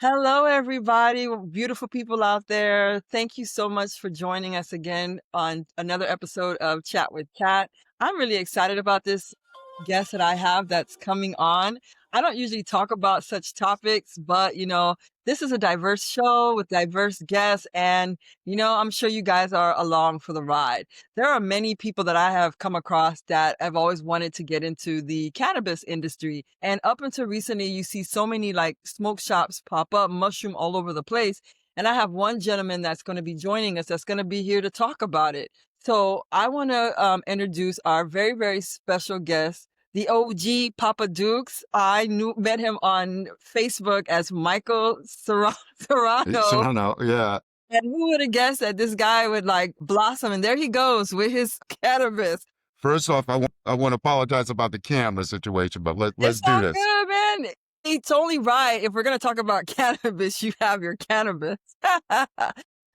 Hello, everybody, beautiful people out there. Thank you so much for joining us again on another episode of Chat with Kat. I'm really excited about this guest that I have that's coming on. I don't usually talk about such topics, but this is a diverse show with diverse guests, and I'm sure you guys are along for the ride. There are many people that I have come across that have always wanted to get into the cannabis industry. And up until recently, you see so many like smoke shops pop up, mushroom all over the place. And I have one gentleman that's going to be joining us that's going to be here to talk about it. So I want to introduce our very, very special guest, the OG Papa Dukes. Met him on Facebook as Michael Serrano. Serrano, yeah. And who would have guessed that this guy would like blossom? And there he goes with his cannabis. First off, I want to apologize about the camera situation, but let's It's do all this. good, man. It's only right. If we're going to talk about cannabis, you have your cannabis.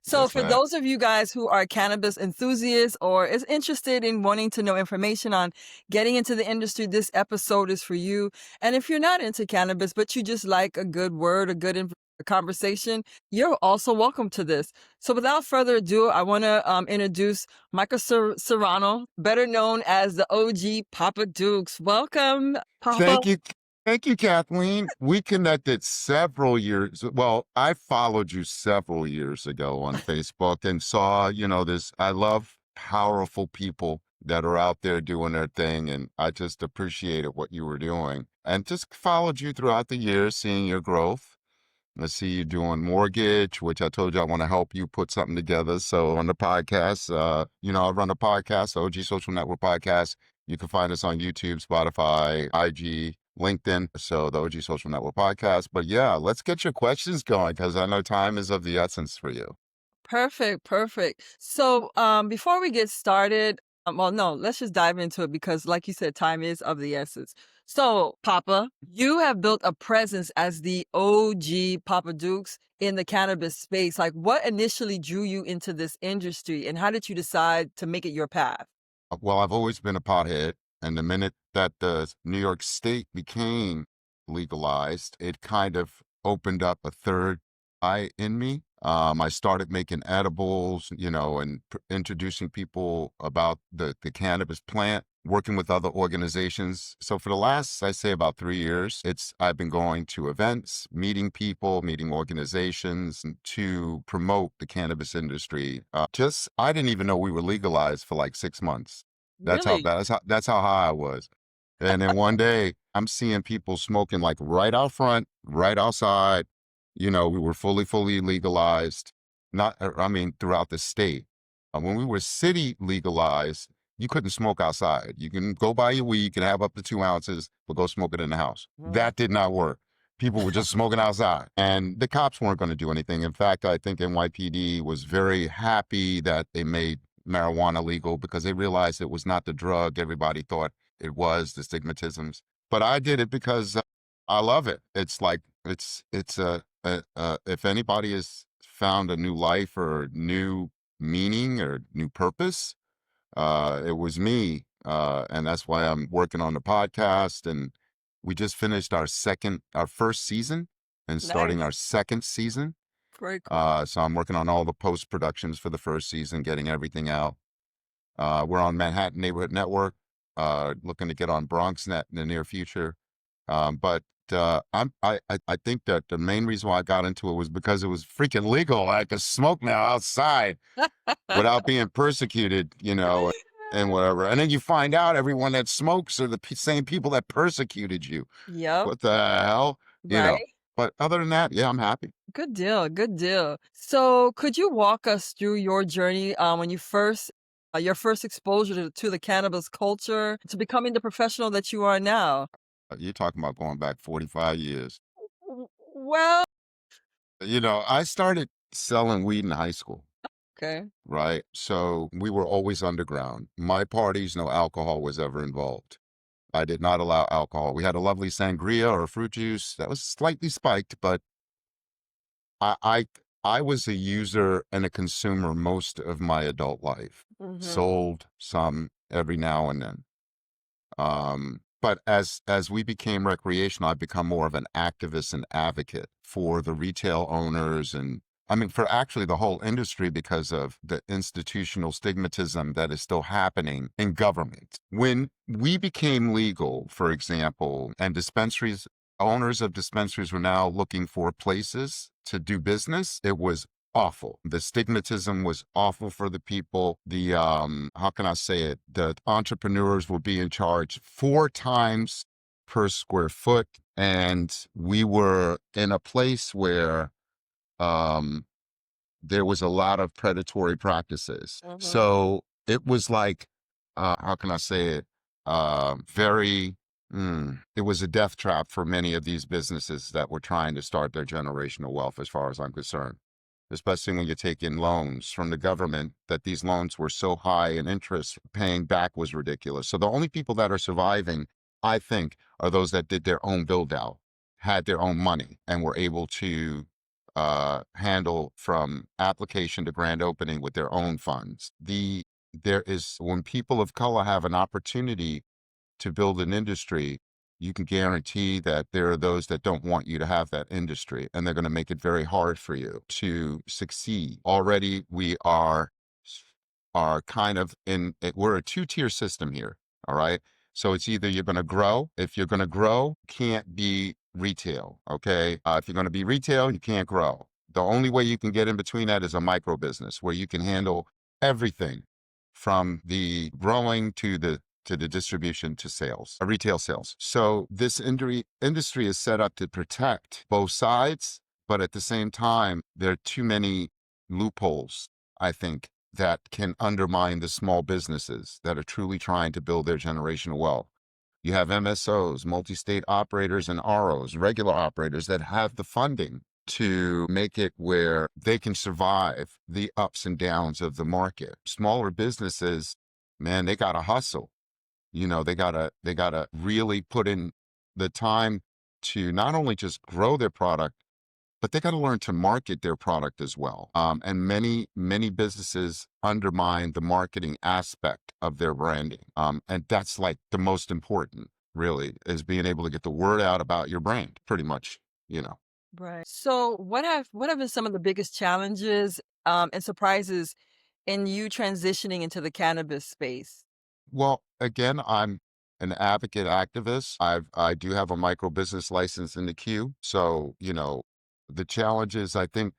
So That's for fact. those of you guys who are cannabis enthusiasts or is interested in wanting to know information on getting into the industry, this episode is for you. And if you're not into cannabis, but you just like a good word, a good conversation, you're also welcome to this. So without further ado, I want to introduce Michael Serrano, better known as the OG Papa Dukes. Welcome, Papa. Thank you. Thank you, Kathleen. We connected several years. Well, I followed you several years ago on Facebook and saw, this. I love powerful people that are out there doing their thing. And I just appreciated what you were doing and just followed you throughout the years, seeing your growth. I see you doing mortgage, which I told you I want to help you put something together. So on the podcast, I run a podcast, OG Social Network Podcast. You can find us on YouTube, Spotify, IG, LinkedIn. So the OG Social Network Podcast. But yeah, let's get your questions going because I know time is of the essence for you. Perfect, perfect. So, before we get started, well, no, let's just dive into it because, like you said, time is of the essence. So, Papa, you have built a presence as the OG Papa Dukes in the cannabis space. Like, what initially drew you into this industry, and how did you decide to make it your path? Well, I've always been a pothead. And the minute that the New York State became legalized, it kind of opened up a third eye in me. I started making edibles, and introducing people about the cannabis plant, working with other organizations. So for the last, I say about 3 years, I've been going to events, meeting people, meeting organizations to promote the cannabis industry. I didn't even know we were legalized for like 6 months. That's how Really? bad. That's how high I was. And then one day I'm seeing people smoking like right out front, right outside. We were fully legalized. Throughout the state. When we were city legalized, you couldn't smoke outside. You can go buy your weed, you can have up to 2 ounces, but go smoke it in the house. That did not work. People were just smoking outside, and the cops weren't going to do anything. In fact, I think NYPD was very happy that they made marijuana legal because they realized it was not the drug everybody thought it was, the stigmatisms. But I did it because I love it. It's like it's if anybody has found a new life or new meaning or new purpose, it was me. And that's why I'm working on the podcast. And we just finished our first season and starting Nice. our second season. Very cool. So I'm working on all the post productions for the first season, getting everything out. We're on Manhattan Neighborhood Network, looking to get on BronxNet in the near future. I think that the main reason why I got into it was because it was freaking legal. I could smoke now outside without being persecuted, and whatever. And then you find out everyone that smokes are the same people that persecuted you. Yep. What the hell? Right. But other than that, yeah, I'm happy. Good deal. Good deal. So, could you walk us through your journey when your first exposure to the cannabis culture to becoming the professional that you are now? You're talking about going back 45 years. Well, I started selling weed in high school, okay. right? So we were always underground. My parties, no alcohol was ever involved. I did not allow alcohol. We had a lovely sangria or fruit juice that was slightly spiked, but I, I, I was a user and a consumer most of my adult life. Hmm. Sold some every now and then. But as we became recreational, I've become more of an activist and advocate for the retail owners and I mean for actually the whole industry because of the institutional stigmatism that is still happening in government. When we became legal, for example, and dispensaries owners of dispensaries were now looking for places to do business, it was awful. The stigmatism was awful for the people. The how can I say it? The entrepreneurs will be in charge 4 times per square foot. And we were in a place where um there was a lot of predatory practices. Hmm. So it was like, how can I say it? Very, it was a death trap for many of these businesses that were trying to start their generational wealth, as far as I'm concerned. Especially when you take in loans from the government, that these loans were so high in interest, paying back was ridiculous. So the only people that are surviving, I think, are those that did their own build out, had their own money, and were able to handle from application to grand opening with their own funds. There is when people of color have an opportunity to build an industry, you can guarantee that there are those that don't want you to have that industry, and they're going to make it very hard for you to succeed. Already, we are kind of we're a two-tier system here. All right. So it's either you're going to grow. If you're going to grow, can't be retail. Okay. If you're going to be retail, you can't grow. The only way you can get in between that is a micro business where you can handle everything from the growing to the distribution to sales, retail sales. So this industry is set up to protect both sides, but at the same time, there are too many loopholes, I think, that can undermine the small businesses that are truly trying to build their generational wealth. You have MSOs, multi-state operators, and ROs, regular operators that have the funding to make it where they can survive the ups and downs of the market. Smaller businesses, man, they got to hustle. They gotta really put in the time to not only just grow their product, but they got to learn to market their product as well. And many businesses undermine the marketing aspect of their branding. And that's like the most important, really, is being able to get the word out about your brand, pretty much, you know. Right. So what have been some of the biggest challenges and surprises in you transitioning into the cannabis space? Well, again, I'm an advocate activist. I do have a micro business license in the queue. So, the challenges I think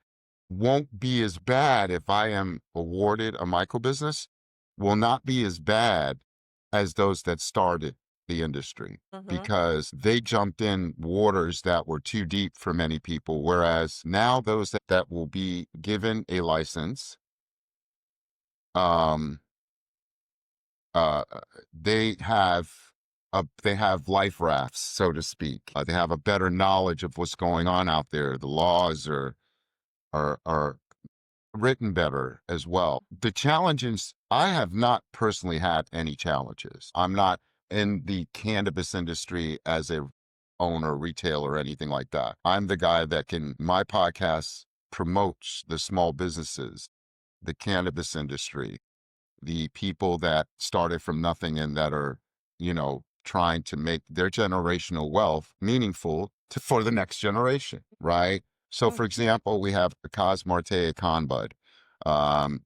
won't be as bad if I am awarded a micro business, will not be as bad as those that started the industry Hmm. because they jumped in waters that were too deep for many people. Whereas now those that will be given a license, um, uh, they have they have life rafts, so to speak. They have a better knowledge of what's going on out there. The laws are written better as well. The challenges, I have not personally had any challenges. I'm not in the cannabis industry as a owner, retailer, or anything like that. I'm the guy that my podcast promotes the small businesses, the cannabis industry, the people that started from nothing and that are, trying to make their generational wealth meaningful for the next generation, right? So, for example, we have Kaz Marte Khanbud.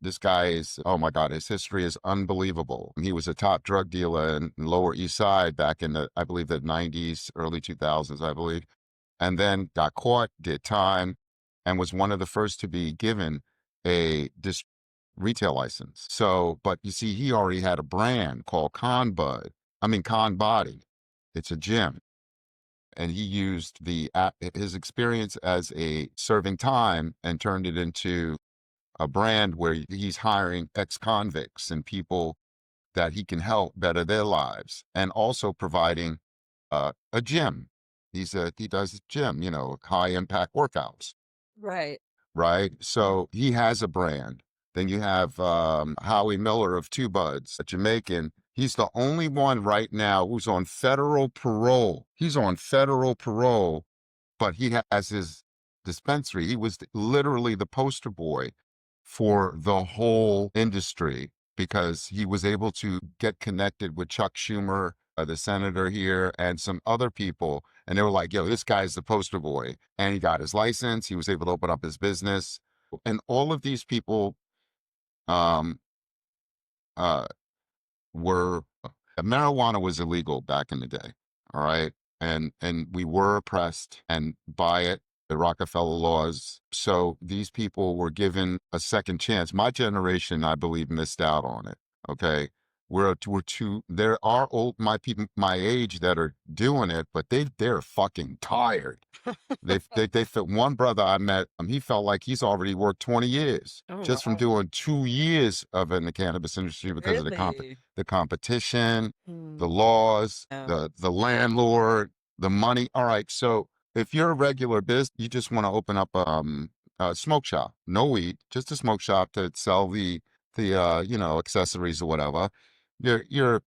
This guy is, oh my God, his history is unbelievable. He was a top drug dealer in Lower East Side back in I believe, the 90s, early 2000s, I believe, and then got caught, did time, and was one of the first to be given a retail license. So, but you see, he already had a brand called Con Body. It's a gym. And he used his experience as a serving time and turned it into a brand where he's hiring ex-convicts and people that he can help better their lives, and also providing a gym. He does gym, high impact workouts, Right. right? So he has a brand. Then you have Howie Miller of Two Buds, a Jamaican. He's the only one right now who's on federal parole. He's on federal parole, but he has his dispensary. He was literally the poster boy for the whole industry because he was able to get connected with Chuck Schumer the senator here, and some other people. And they were like, yo, this guy's the poster boy. And he got his license. He was able to open up his business. And all of these people um, uh, were marijuana was illegal back in the day. All right. And we were oppressed and by it, the Rockefeller laws. So these people were given a second chance. My generation, I believe, missed out on it. Okay. We're too, there are old, my people, my age that are doing it, but they're fucking tired. They fit one brother I met, he felt like he's already worked 20 years Oh, just from wow. doing 2 years of it in the cannabis industry because of Really? the competition, the Hmm. laws, Yeah. the landlord, the money. All right. So if you're a regular business, you just want to open up a smoke shop, no weed, just a smoke shop to sell the accessories or whatever. You're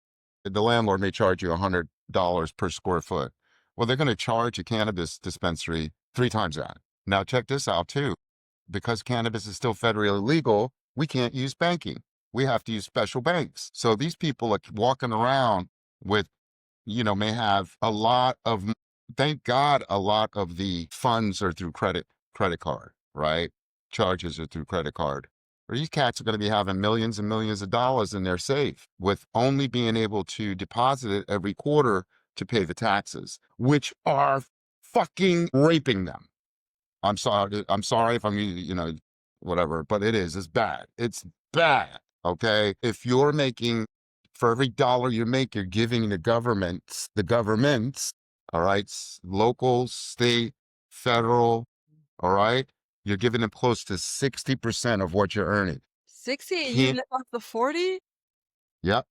the landlord may charge you $100 per square foot. Well, they're going to charge a cannabis dispensary 3 times that. Now, check this out too. Because cannabis is still federally legal, we can't use banking. We have to use special banks. So these people are walking around with, may have a lot of, thank God, a lot of the funds are through credit card, right? Charges are through credit card. Or these cats are going to be having millions and millions of dollars in their safe with only being able to deposit it every quarter to pay the taxes, which are fucking raping them. I'm sorry. I'm sorry if I'm, whatever, but it is. It's bad. It's bad. Okay. If you're making, for every dollar you make, you're giving the governments, all right, local, state, federal, all right, you're giving them close to 60% of what you're earning. 60 and you Can't, live off the 40? yep.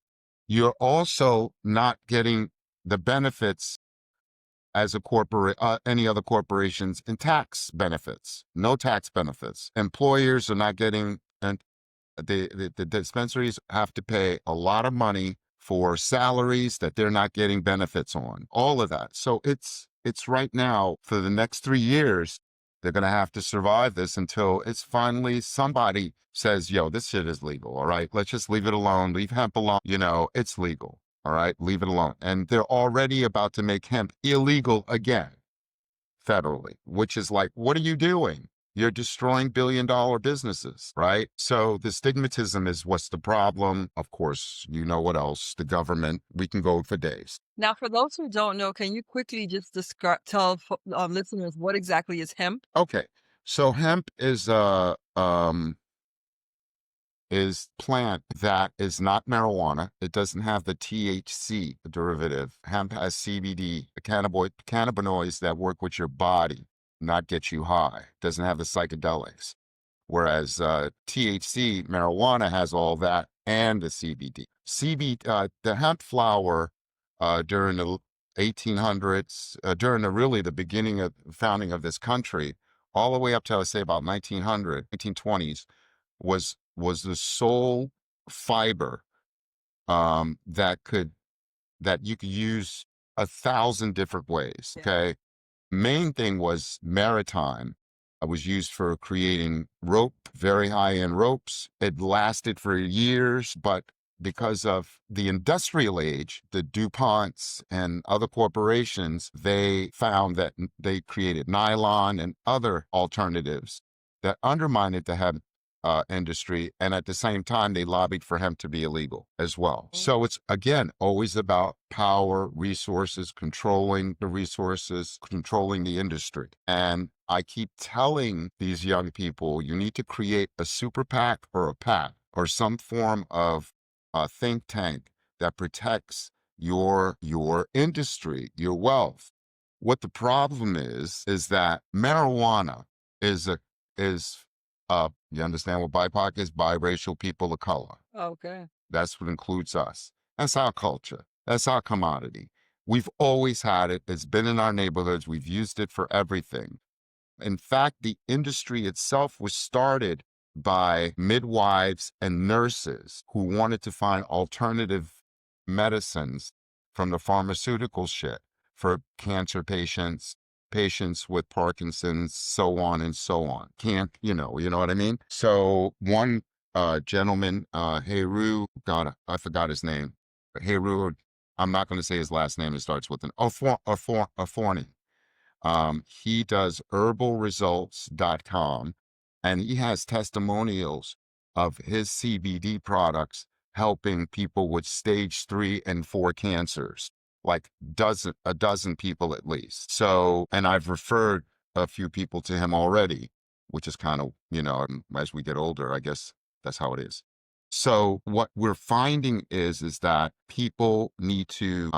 You're also not getting the benefits as a corporate, any other corporations in tax benefits, no tax benefits. Employers are not getting, and the dispensaries have to pay a lot of money for salaries that they're not getting benefits on, all of that. So it's right now for the next 3 years, they're going to have to survive this until it's finally somebody says, yo, this shit is legal. All right. Let's just leave it alone. Leave hemp alone. It's legal. All right. Leave it alone. And they're already about to make hemp illegal again federally, which is like, what are you doing? You're destroying billion-dollar businesses, right? So the stigmatism is what's the problem? Of course, you know what else? The government. We can go for days. Now, for those who don't know, can you quickly just tell listeners what exactly is hemp? Okay. So hemp is plant that is not marijuana. It doesn't have the THC derivative. Hemp has CBD, cannabinoids that work with your body, not get you high. Doesn't have the psychedelics. Whereas THC, marijuana has all that and the CBD. The hemp flower during the 1800s, during the beginning of founding of this country, all the way up to, I would say, about 1900, 1920s, was the sole fiber that you could use 1,000 different ways. Yeah. Okay. Main thing was maritime. It was used for creating rope, very high-end ropes. It lasted for years, but because of the industrial age, the DuPonts and other corporations, they found that they created nylon and other alternatives that undermined the hemp industry. And at the same time, they lobbied for hemp to be illegal as well. So it's, again, always about power, resources, controlling the resources, controlling the industry. And I keep telling these young people, you need to create a super PAC or a PAC or some form of think tank that protects your industry, your wealth. What the problem is that marijuana is you understand what BIPOC is? Biracial people of color. Okay. That's what includes us. That's our culture. That's our commodity. We've always had it. It's been in our neighborhoods. We've used it for everything. In fact, the industry itself was started by midwives and nurses who wanted to find alternative medicines from the pharmaceutical shit for cancer patients, patients with Parkinson's, so on and so on. You know what I mean? So one gentleman, Heru, God, I forgot his name. Heru I'm not going to say his last name. It starts with an Aforni. He does herbalresults.com, and he has testimonials of his CBD products helping people with stage 3 and 4 cancers, like a dozen people at least. So, and I've referred a few people to him already, which is kind of, as we get older, I guess that's how it is. So what we're finding is that people need to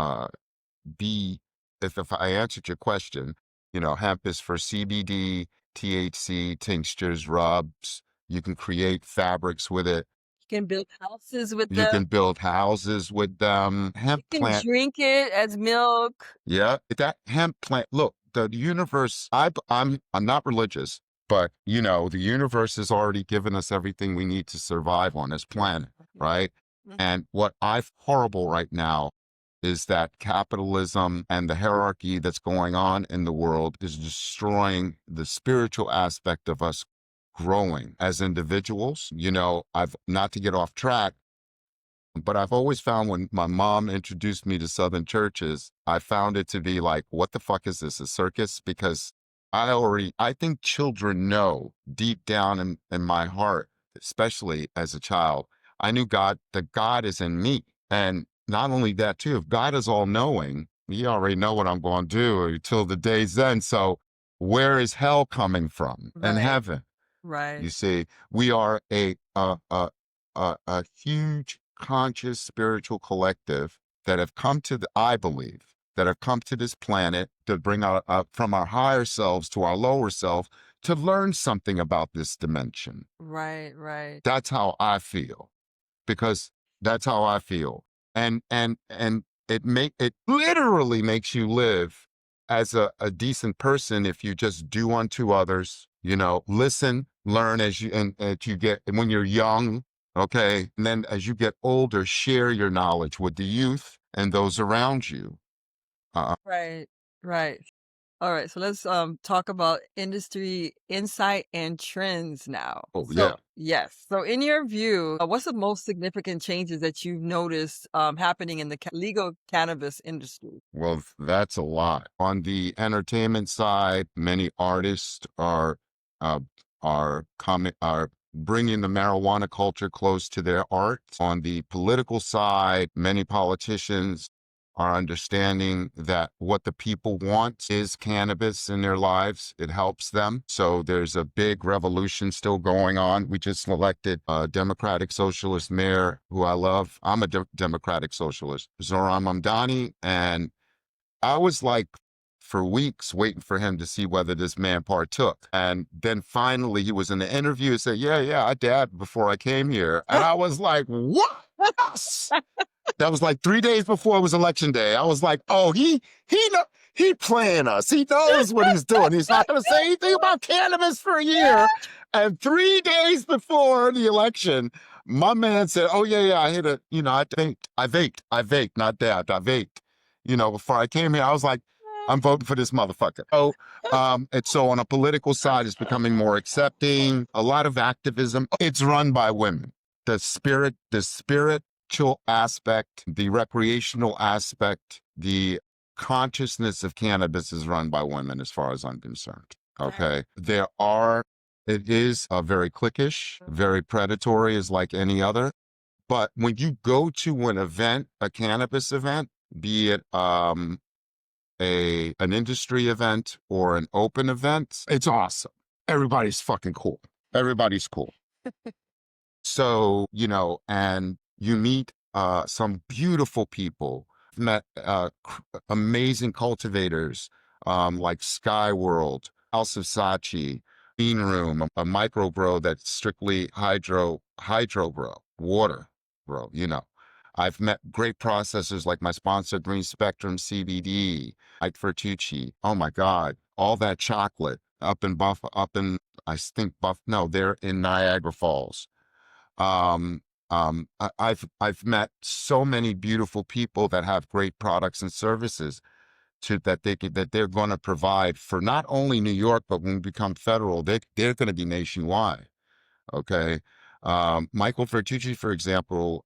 be, if I answered your question, hemp is for CBD, THC, tinctures, rubs. You can create fabrics with it. You can build houses with You them. can build houses with them. Hemp You can plant. drink it as milk. Yeah, that hemp plant. Look, the universe. I'm not religious, but the universe has already given us everything we need to survive on this planet, right? Mhm. And what I've horrible right now is that capitalism and the hierarchy that's going on in the world is destroying the spiritual aspect of us growing as individuals. I've not to get off track, but I've always found when my mom introduced me to Southern churches, I found it to be like, what the fuck is this, a circus? Because I think children know deep down in my heart, especially as a child, I knew that God is in me. And not only that too, if God is all knowing, he already know what I'm going to do until the day's end. So where is hell coming from and Right. heaven? Right. You see, we are a huge conscious spiritual collective that have come to I believe, that have come to this planet to bring from our higher selves to our lower self to learn something about this dimension. Right. Right. That's how I feel, because that's how I feel. And it literally makes you live as a decent person if you just do unto others, listen, learn as you get, and when you're young, okay, and then as you get older, share your knowledge with the youth and those around you. Right. Right. All right, so let's talk about industry insight and trends now. Oh So, yeah. yes. So, in your view, what's the most significant changes that you've noticed happening in the legal cannabis industry? Well, that's a lot. On the entertainment side, many artists uh, are bringing the marijuana culture close to their art. On the political side, many politicians are understanding that what the people want is cannabis in their lives. It helps them. So there's a big revolution still going on. We just elected a Democratic Socialist mayor who I love. I'm a Democratic Socialist, Zoran Mamdani, and I was like for weeks waiting for him to see whether this man partook. And then finally he was in the interview and said, yeah, I dabbed before I came here. And I was like, what? Yes! That was like 3 days before it was election day. I was like, oh, he playing us. He knows what he's doing. He's not going to say anything about cannabis for a year. And 3 days before the election, my man said, oh, yeah, I hit I vaped, not dabbed. I vaped. Before I came here, I was like, I'm voting for this motherfucker. So, and so on a political side, it's becoming more accepting. A lot of activism. It's run by women. The spiritual aspect, the recreational aspect, the consciousness of cannabis is run by women, as far as I'm concerned. Okay, it is very cliquish, very predatory, is like any other. But when you go to an event, a cannabis event, be it an industry event or an open event, it's awesome. Everybody's fucking cool. Everybody's cool. So, and you meet some beautiful people. I've met amazing cultivators like Sky World, House of Sachi, Bean Room, a micro grow that's strictly hydro grow, water grow, I've met great processors like my sponsor, Green Spectrum CBD, Ike Fertucci. Oh my God, all that chocolate I think no, they're in Niagara Falls. I've met so many beautiful people that have great products and services that they're going to provide for not only New York, but when we become federal, they're going to be nationwide. Okay. Michael Vertucci, for example,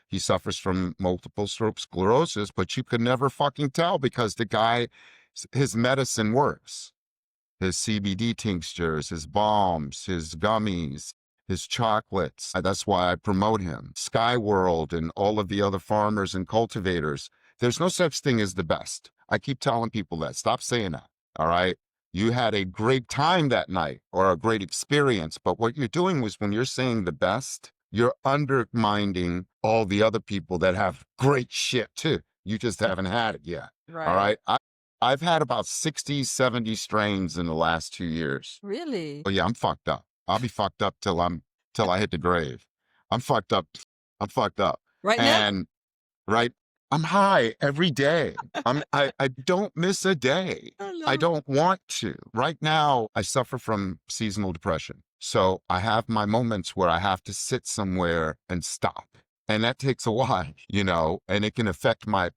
he suffers from multiple sclerosis, but you could never fucking tell because the guy, his medicine works. His CBD tinctures, his balms, his gummies, his chocolates. That's why I promote him. Sky World and all of the other farmers and cultivators. There's no such thing as the best. I keep telling people that. Stop saying that. All right. You had a great time that night or a great experience. But what you're doing was when you're saying the best, you're undermining all the other people that have great shit too. You just haven't had it yet. All Right. right. I've had about 60, 70 strains in the last 2 years. Really? Oh yeah, I'm fucked up. I'll be fucked up till I hit the grave. I'm fucked up. I'm fucked up. Right now? And right, I'm high every day. I don't miss a day. I I love it. don't want to. Right now, I suffer from seasonal depression. So I have my moments where I have to sit somewhere and stop. And that takes a while, and it can affect my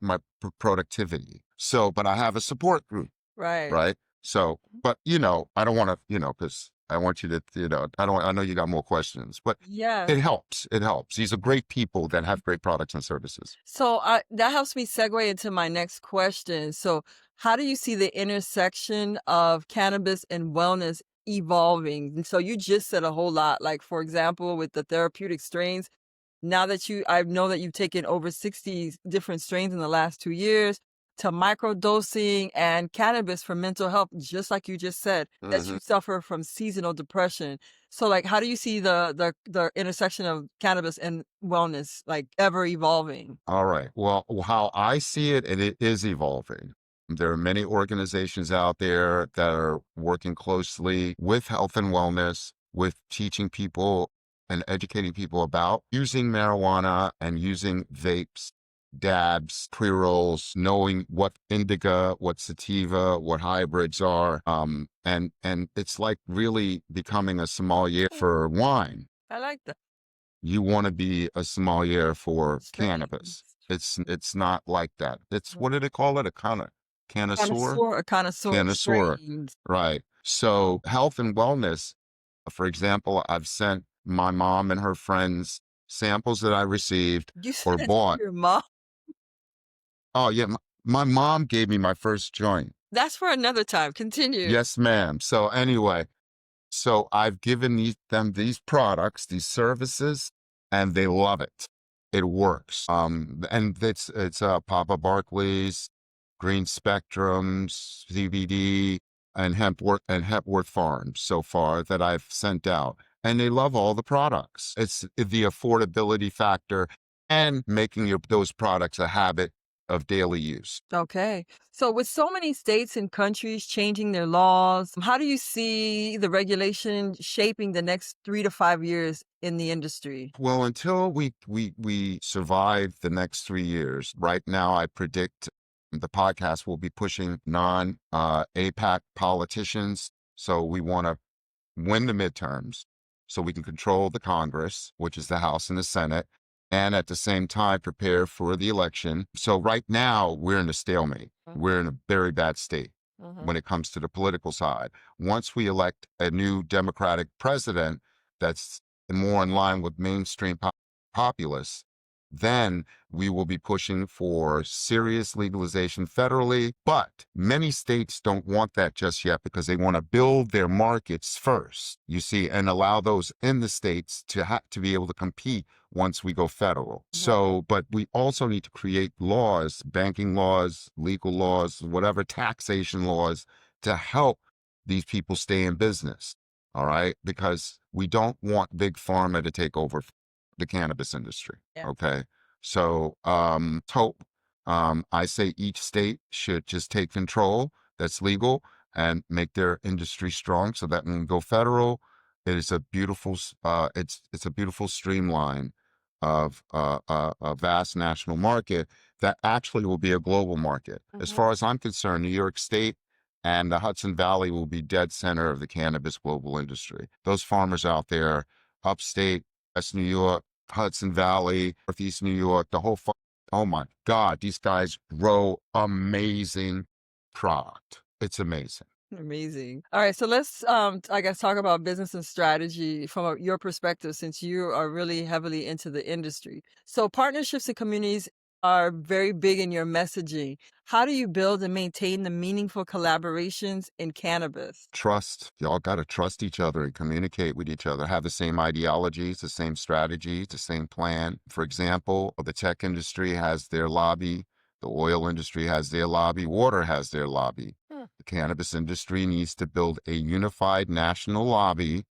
productivity. So, but I have a support group, Right. right? So, but I don't want to, because I want you to, I know you got more questions, but Yes. it helps. It helps. These are great people that have great products and services. So that helps me segue into my next question. So, how do you see the intersection of cannabis and wellness evolving? And so, you just said a whole lot. Like, for example, with the therapeutic strains, now that I know that you've taken over 60 different strains in the last 2 years to microdosing and cannabis for mental health, just like you just said, that Hmm. you suffer from seasonal depression. So, like, how do you see the intersection of cannabis and wellness, like, ever evolving? All right. Well, how I see it, and it is evolving. There are many organizations out there that are working closely with health and wellness, with teaching people and educating people about using marijuana and using vapes, dabs, pre-rolls, knowing what indica, what sativa, what hybrids are. And it's like really becoming a sommelier for wine. I like that. You want to be a sommelier for cannabis. Strains. It's not like that. It's, Right. what do they call it? A connoisseur? A connoisseur of Connoisseur, strains. right. So health and wellness, for example, I've sent my mom and her friends samples that I received You said or it to bought. your mom? Oh yeah, my mom gave me my first joint. That's for another time. Continue. Yes, ma'am. So anyway, so I've given them these products, these services, and they love it. It works. And it's Papa Barkley's, Green Spectrums, CBD, and Hempworth Farms so far that I've sent out. And they love all the products. It's the affordability factor and making those products a habit of daily use. Okay. So, with so many states and countries changing their laws, how do you see the regulation shaping the next 3 to 5 years in the industry? Well, until we survive the next 3 years, right now I predict the podcast will be pushing non APAC politicians. So we want to win the midterms so we can control the Congress, which is the House and the Senate, and at the same time prepare for the election. So right now we're in a stalemate. We're in a very bad state Mhm. when it comes to the political side. Once we elect a new Democratic president that's more in line with mainstream populists, then we will be pushing for serious legalization federally. But many states don't want that just yet because they want to build their markets first, you see, and allow those in the states to be able to compete once we go federal. Mhm. So, but we also need to create laws, banking laws, legal laws, whatever taxation laws to help these people stay in business. All right. Because we don't want big pharma to take over the cannabis industry. Yeah. Okay. So, hope, I say each state should just take control that's legal and make their industry strong so that when we go federal, it is a beautiful, it's a beautiful streamline of a vast national market that actually will be a global market. As Mhm. far as I'm concerned, New York State and the Hudson Valley will be dead center of the cannabis global industry. Those farmers out there, upstate, West New York, Hudson Valley, Northeast New York, oh my God, these guys grow amazing product. It's amazing. Amazing. All right, so let's I guess talk about business and strategy from your perspective since you are really heavily into the industry. So partnerships and communities are very big in your messaging. How do you build and maintain the meaningful collaborations in cannabis? Trust. Y'all got to trust each other and communicate with each other, have the same ideologies, the same strategies, the same plan. For example, the tech industry has their lobby, the oil industry has their lobby, water has their lobby. The cannabis industry needs to build a unified national lobby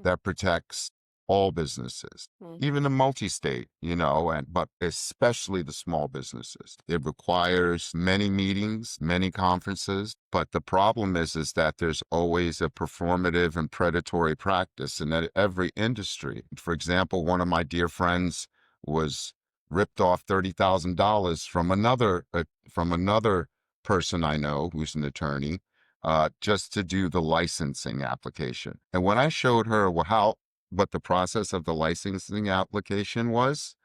that protects all businesses, even the multi-state, but especially the small businesses. It requires many meetings, many conferences, but the problem is that there's always a performative and predatory practice in every industry. For example, one of my dear friends was ripped off $30,000 from another person I know who's an attorney, just to do the licensing application. And when I showed her what the process of the licensing application was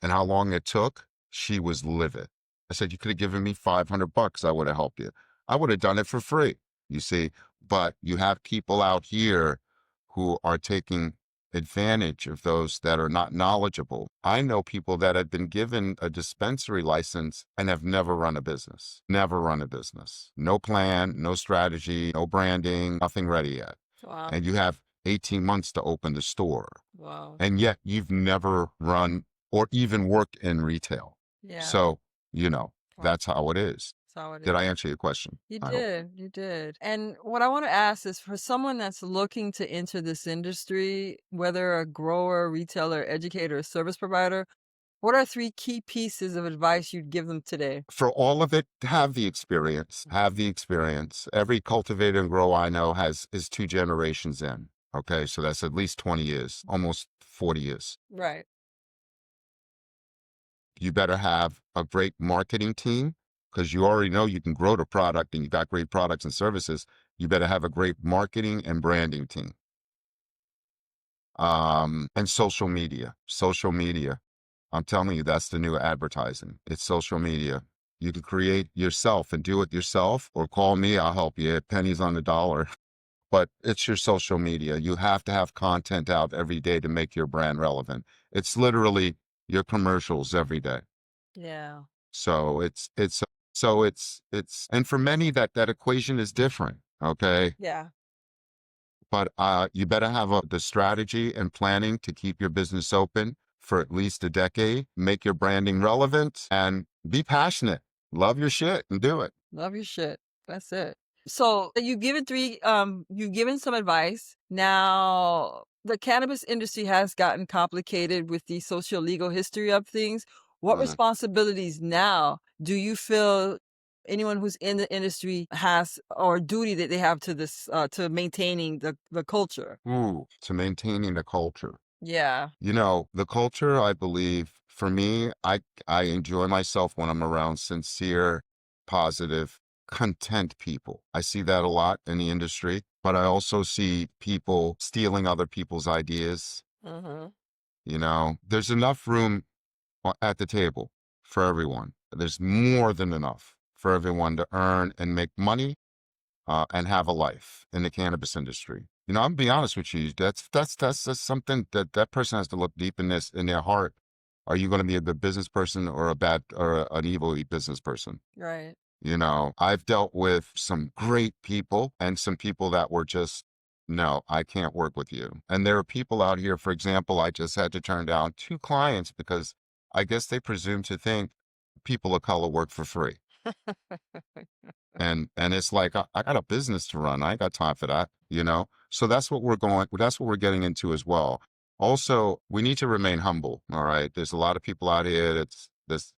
and how long it took, she was livid. I said, you could have given me $500. I would have helped you. I would have done it for free, you see. But you have people out here who are taking advantage of those that are not knowledgeable. I know people that have been given a dispensary license and have never run a business, never run a business. No plan, no strategy, no branding, nothing ready yet. Wow. And you have 18 months to open the store. Wow. And yet you've never run or even worked in retail. Yeah. So, Wow. that's how it is. That's how it Did is. I answer your question? You I hope. did, you did. And what I want to ask is for someone that's looking to enter this industry, whether a grower, retailer, educator, or service provider, what are three key pieces of advice you'd give them today? For all of it, have the experience. Have the experience. Every cultivator and grower I know is 2 generations in. Okay, so that's at least 20 years, almost 40 years. Right. You better have a great marketing team because you already know you can grow the product and you got great products and services. You better have a great marketing and branding team. And social media. Social media. I'm telling you, that's the new advertising. It's social media. You can create yourself and do it yourself, or call me, I'll help you. Pennies on the dollar. But it's your social media. You have to have content out every day to make your brand relevant. It's literally your commercials every day. Yeah. So and for many that equation is different. Okay. Yeah. But you better have the strategy and planning to keep your business open for at least a decade, make your branding relevant, and be passionate. Love your shit and do it. Love your shit. That's it. So you've given some advice. Now, the cannabis industry has gotten complicated with the social legal history of things. What Mm. responsibilities now do you feel anyone who's in the industry has or duty that they have to this to maintaining the culture? Ooh, to maintaining the culture. Yeah. The culture, I believe, for me, I enjoy myself when I'm around sincere, positive, content people. I see that a lot in the industry, but I also see people stealing other people's ideas. Mhm. There's enough room at the table for everyone. There's more than enough for everyone to earn and make money, and have a life in the cannabis industry. I'm gonna be honest with you. That's something that person has to look deep in their heart. Are you going to be a good business person or an evil business person? Right. I've dealt with some great people and some people that were just, no, I can't work with you. And there are people out here, for example, I just had to turn down 2 clients because I guess they presume to think people of color work for free. And it's like, I got a business to run. I ain't got time for that. So that's what we're getting into as well. Also, we need to remain humble. All right. There's a lot of people out here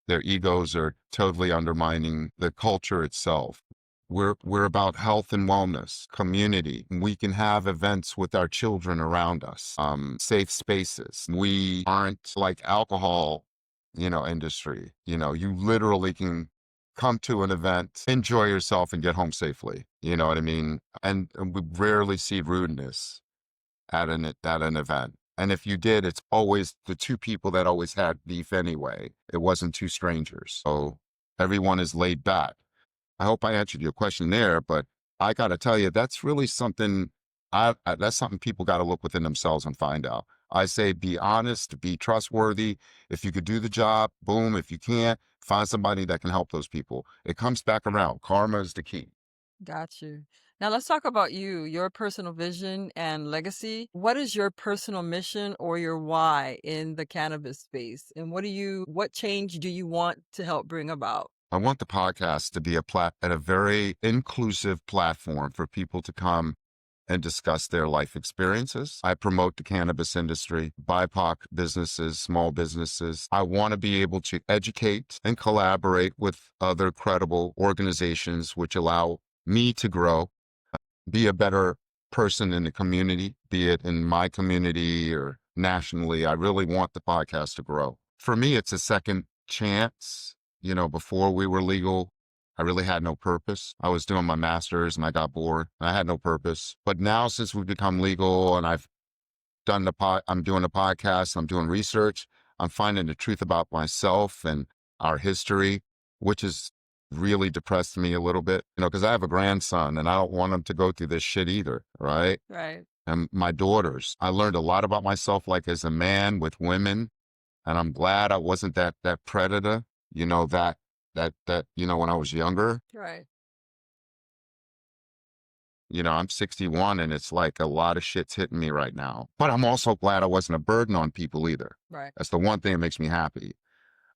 their egos are totally undermining the culture itself. We're about health and wellness, community. We can have events with our children around us, safe spaces. We aren't like alcohol, industry. You literally can come to an event, enjoy yourself, and get home safely. You know what I mean? And we rarely see rudeness at an event. And if you did, it's always the 2 people that always had beef anyway. It wasn't 2 strangers. So everyone is laid back. I hope I answered your question there, but I got to tell you, that's really something. That's something people got to look within themselves and find out. I say, be honest, be trustworthy. If you could do the job, boom. If you can't, find somebody that can help those people. It comes back around. Karma is the key. Got you. Now let's talk about you, your personal vision and legacy. What is your personal mission or your why in the cannabis space? And what change do you want to help bring about? I want the podcast to be a very inclusive platform for people to come and discuss their life experiences. I promote the cannabis industry, BIPOC businesses, small businesses. I want to be able to educate and collaborate with other credible organizations which allow me to grow, be a better person in the community, be it in my community or nationally. I really want the podcast to grow. For me, it's a second chance. You know, before we were legal, I really had no purpose. I was doing my master's and I got bored. I had no purpose. But now since we've become legal and I'm doing a podcast, I'm doing research, I'm finding the truth about myself and our history, which has really depressed me a little bit, you know, because I have a grandson and I don't want him to go through this shit either, right? Right. And my daughters, I learned a lot about myself, like as a man with women, and I'm glad I wasn't that predator, you know, you know, when I was younger. Right. You know, I'm 61 and it's like a lot of shit's hitting me right now. But I'm also glad I wasn't a burden on people either. Right. That's the one thing that makes me happy.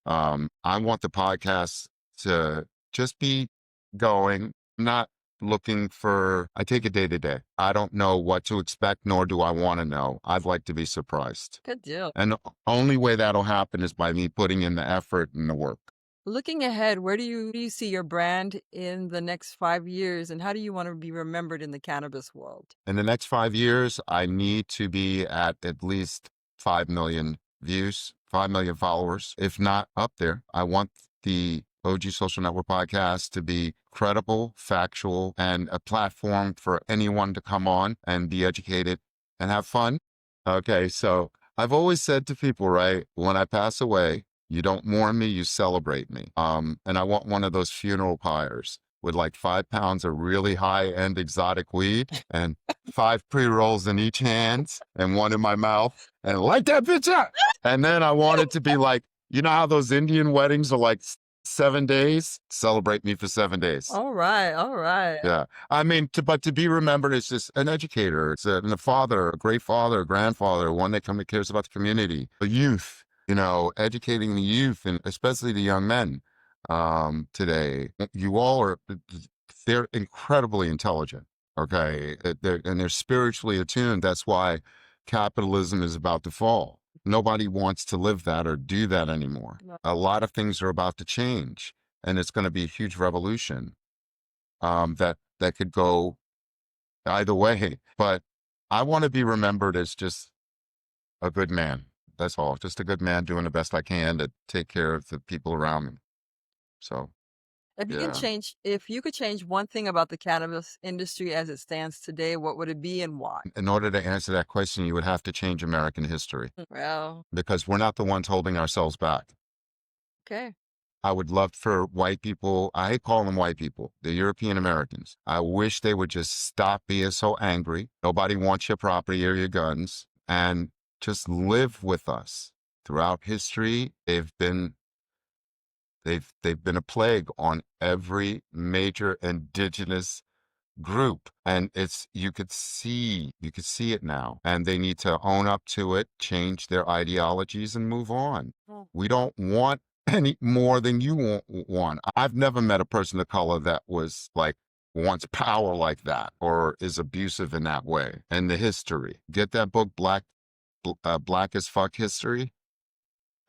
I want the podcast to just be going, not looking for, I take it day to day. I don't know what to expect, nor do I want to know. I'd like to be surprised. Good deal. And the only way that'll happen is by me putting in the effort and the work. Looking ahead, where do you see your brand in the next 5 years, and how do you want to be remembered in the cannabis world? In the next 5 years, I need to be at least 5 million views, 5 million followers, if not up there. I want the OG Social Network podcast to be credible, factual, and a platform for anyone to come on and be educated and have fun. Okay, so I've always said to people, right, when I pass away, you don't mourn me, you celebrate me. And I want one of those funeral pyres with like 5 pounds of really high-end exotic weed and 5 pre-rolls in each hand and one in my mouth and light that bitch up. And then I want it to be like, you know how those Indian weddings are like 7 days? Celebrate me for 7 days. All right. All right. Yeah. I mean, but to be remembered as just an educator, and a father, a great father, a grandfather, one that cares about the community, the youth, you know, educating the youth and especially the young men today. You all are, they're incredibly intelligent. Okay. They're spiritually attuned. That's why capitalism is about to fall. Nobody wants to live that or do that anymore. No. A lot of things are about to change and it's going to be a huge revolution that could go either way. But I want to be remembered as just a good man. That's all. Just a good man doing the best I can to take care of the people around me. So, yeah. If you could change one thing about the cannabis industry as it stands today, what would it be and why? In order to answer that question, you would have to change American history Well, because we're not the ones holding ourselves back. okay. I would love for white people, I hate calling them white people, the European Americans. I wish they would just stop being so angry. Nobody wants your property or your guns and just live with us. Throughout history, they've been a plague on every major indigenous group. And you could see it now. And they need to own up to it, change their ideologies and move on. Oh. We don't want any more than you want. I've never met a person of color that was like wants power like that or is abusive in that way. And the history. Get that book, Black as Fuck History.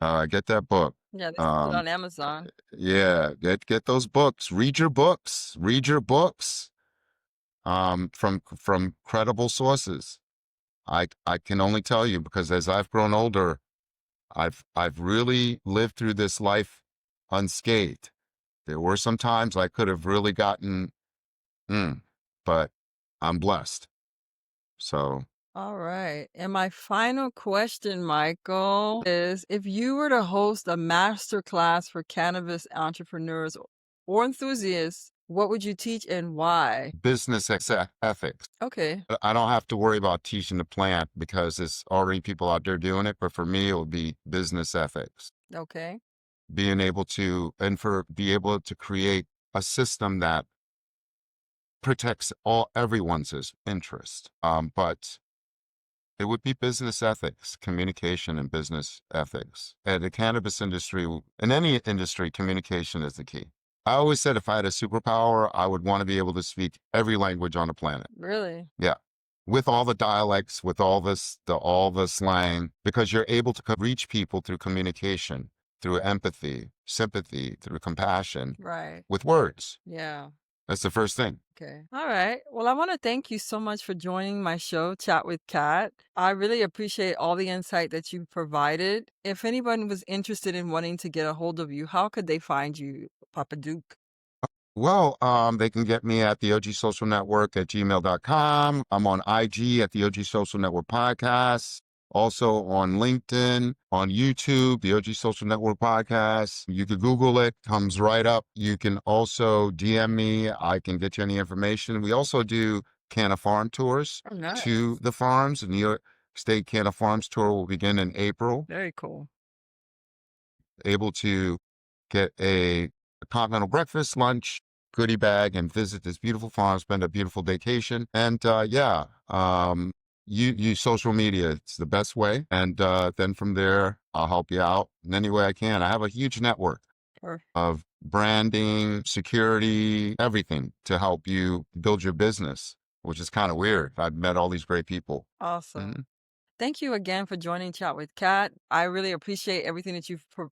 Get that book. Yeah, this is Um, on Amazon. yeah, get those books. Read your books. Read your books. From credible sources. I can only tell you because as I've grown older, I've really lived through this life unscathed. There were some times I could have really gotten, but I'm blessed. So All right. And my final question, Michael, is if you were to host a master class for cannabis entrepreneurs or enthusiasts, What would you teach and why? Business ethics. Okay. I don't have to worry about teaching the plant because there's already people out there doing it. But for me, it would be business ethics, Okay. being able to, and for be able to create a system that protects everyone's interest. But it would be business ethics, communication and business ethics. And the cannabis industry, in any industry, communication is the key. I always said if I had a superpower, I would want to be able to speak every language on the planet. Really? Yeah. With all the dialects, with all this, all the slang, because you're able to reach people through communication, through empathy, sympathy, through compassion, Right. with words. Yeah. That's the first thing. Okay. All right. Well, I want to thank you so much for joining my show, Chat with Kat. I really appreciate all the insight that you provided. If anyone was interested in wanting to get a hold of you, how could they find you, Papa Duke? Well, they can get me at the OG Social Network at gmail.com. I'm on IG at the OG Social Network Podcast. Also on LinkedIn, on YouTube, the OG Social Network Podcast. You could Google it, comes right up. You can also DM me. I can get you any information. We also do Canna Farm tours Oh, nice. to the farms. The New York State Canna Farms tour will begin in April. Very cool. Able to get a continental breakfast, lunch, goodie bag, and visit this beautiful farm, spend a beautiful vacation. And you use social media. It's the best way. And then from there, I'll help you out in any way I can. I have a huge network Sure. of branding, security, everything to help you build your business, which is kind of weird. I've met all these great people. Awesome. Mhm. Thank you again for joining Chat with Kat. I really appreciate everything that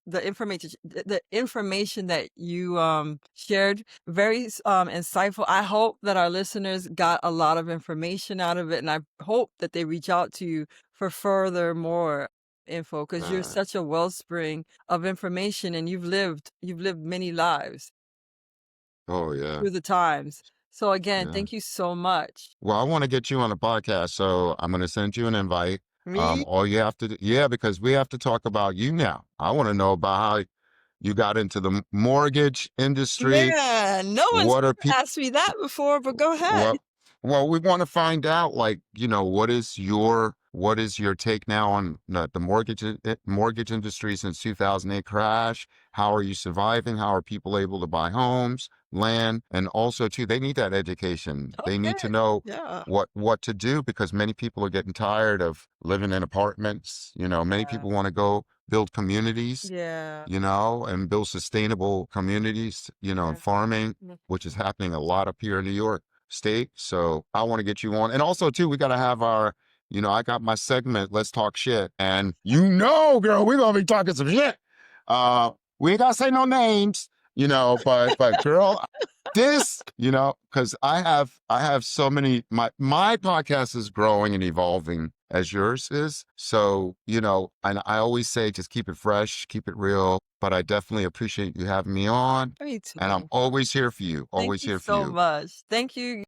the information that you shared. Very insightful. I hope that our listeners got a lot of information out of it, and I hope that they reach out to you for further more info because you're Uh, such a wellspring of information, and you've lived many lives oh, yeah. through the times. So again, Yeah. thank you so much. Well, I want to get you on a podcast, so I'm going to send you an invite. Me? All you have to do, yeah, because we have to talk about you now. I want to know about how you got into the mortgage industry. Man, no one's What are ever people? asked me that before, but go ahead. Well, we want to find out, like, what is your take now on the mortgage industry since 2008 crash? How are you surviving? How are people able to buy homes, land, and also too, they need that education. They need to Okay. know Yeah. what to do because many people are getting tired of living in apartments. Many Yeah. people want to go build communities, Yeah. and build sustainable communities, and Yeah. farming, Mm. which is happening a lot up here in New York State. So I want to get you on. And also, too, we got to have I got my segment, Let's Talk Shit. And girl, we're going to be talking some shit. We ain't got to say no names, but girl, because I have so many, my podcast is growing and evolving as yours is. So, and I always say, just keep it fresh, keep it real, but I definitely appreciate you having me on. Me And I'm too. always here for you, Thank always you here for so you. much. Thank you.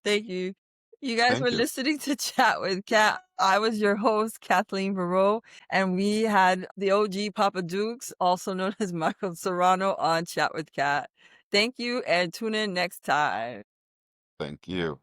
Thank you. You guys were Thank you. listening to Chat with Kat. I was your host, Kathleen Barreau, and we had the OG Papa Dukes, also known as Michael Serrano, on Chat with Kat. Thank you, and tune in next time. Thank you.